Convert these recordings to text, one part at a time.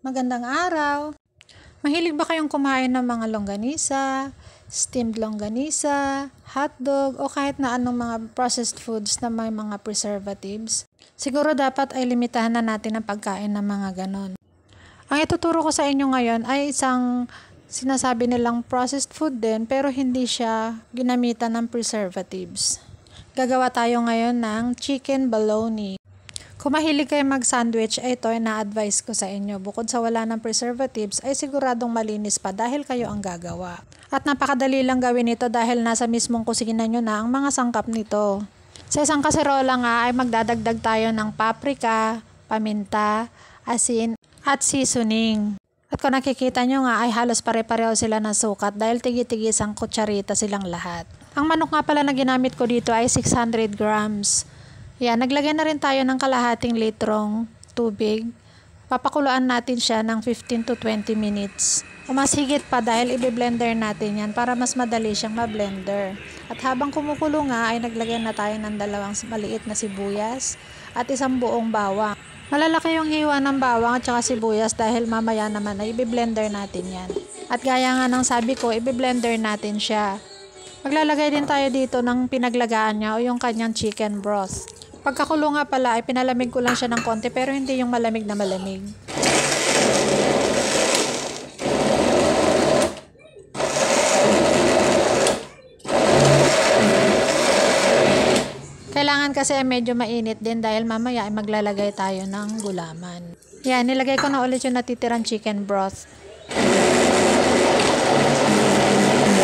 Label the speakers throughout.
Speaker 1: Magandang araw! Mahilig ba kayong kumain ng mga longganisa, steamed longganisa, hotdog o kahit na anong mga processed foods na may mga preservatives? Siguro dapat ay limitahan na natin ang pagkain ng mga ganon. Ang ituturo ko sa inyo ngayon ay isang sinasabi nilang processed food din pero hindi siya ginamitan ng preservatives. Gagawa tayo ngayon ng chicken bologna. Kung mahilig kayo mag-sandwich, ay ito ay na-advise ko sa inyo. Bukod sa wala ng preservatives, ay siguradong malinis pa dahil kayo ang gagawa. At napakadali lang gawin ito dahil nasa mismong kusina nyo na ang mga sangkap nito. Sa isang kaserola nga ay magdadagdag tayo ng paprika, paminta, asin, at seasoning. At kung nakikita nyo nga ay halos pare-pareho sila ng sukat dahil tigi-tigis ang kutsarita silang lahat. Ang manok nga pala na ginamit ko dito ay 600 grams. Yan, naglagay na rin tayo ng kalahating litrong tubig. Papakuluan natin siya ng 15 to 20 minutes. O mas higit pa dahil i-blender natin yan para mas madali siyang ma-blender. At habang kumukulo nga ay naglagay na tayo ng 2 maliit na sibuyas at 1 buong bawang. Malalaki yung hiwa ng bawang at saka sibuyas dahil mamaya naman ay i-blender natin yan. At gaya nga ng sabi ko, i-blender natin siya. Maglalagay din tayo dito ng pinaglagaan niya o yung kanyang chicken broth. Pagkakulo nga pala ay pinalamig ko lang siya ng konti pero hindi yung malamig na malamig. Kailangan kasi ay medyo mainit din dahil mamaya ay maglalagay tayo ng gulaman. Yan, nilagay ko na ulit yung natitirang chicken broth.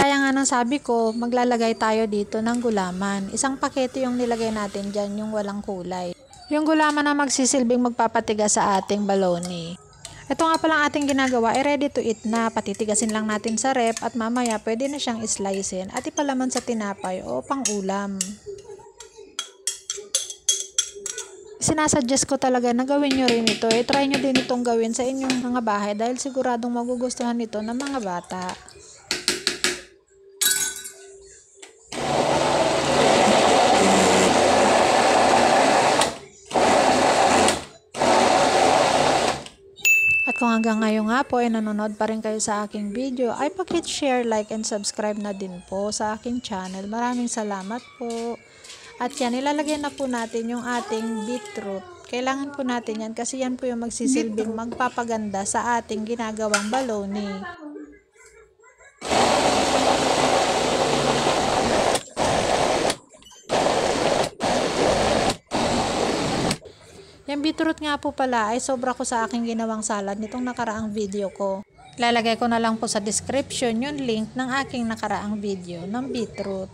Speaker 1: Kaya nga nang sabi ko, maglalagay tayo dito ng gulaman. Isang pakete yung nilagay natin dyan, yung walang kulay. Yung gulaman na magsisilbing magpapatigas sa ating bologna. Ito nga palang ating ginagawa ay ready to eat na. Patitigasin lang natin sa ref at mamaya pwede na siyang islicein at ipalaman sa tinapay o pang-ulam. Sinasuggest ko talaga na gawin nyo rin ito. Try nyo din itong gawin sa inyong mga bahay dahil siguradong magugustuhan ito ng mga bata. At kung hanggang ngayon nga po ay nanonood pa rin kayo sa aking video, ay pakit share, like, and subscribe na din po sa aking channel. Maraming salamat po. At yan, ilalagay na po natin yung ating beetroot. Kailangan po natin yan kasi yan po yung magsisilbing magpapaganda sa ating ginagawang bologna. Yung beetroot nga po pala ay sobra ko sa aking ginawang salad nitong nakaraang video ko. Lalagay ko na lang po sa description yung link ng aking nakaraang video ng beetroot.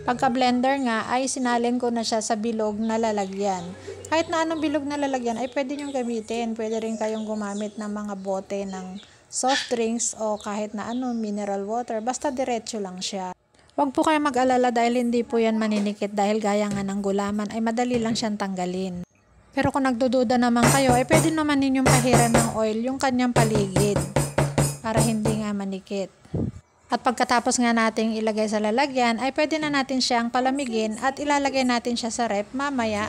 Speaker 1: Pagka blender nga ay sinalin ko na siya sa bilog na lalagyan. Kahit na anong bilog na lalagyan ay pwede nyo gamitin. Pwede rin kayong gumamit ng mga bote ng soft drinks o kahit na anong mineral water. Basta diretso lang siya. Huwag po kayong mag-alala dahil hindi po yan maninikit dahil gaya nga ng gulaman ay madali lang siyang tanggalin. Pero kung nagdududa naman kayo, ay pwede naman ninyong pahiran ng oil yung kanyang paligid para hindi nga manikit. At pagkatapos nga nating ilagay sa lalagyan, ay pwede na natin siyang palamigin at ilalagay natin siya sa ref mamaya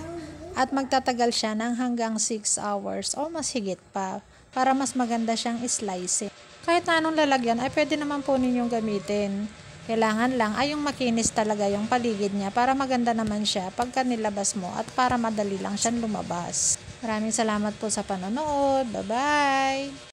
Speaker 1: at magtatagal siya ng hanggang 6 hours o mas higit pa para mas maganda siyang slice. Kahit na anong lalagyan, ay pwede naman po ninyong gamitin. Kailangan lang ay yung makinis talaga yung paligid niya para maganda naman siya pagka nilabas mo at para madali lang siyang lumabas. Maraming salamat po sa panonood. Bye-bye!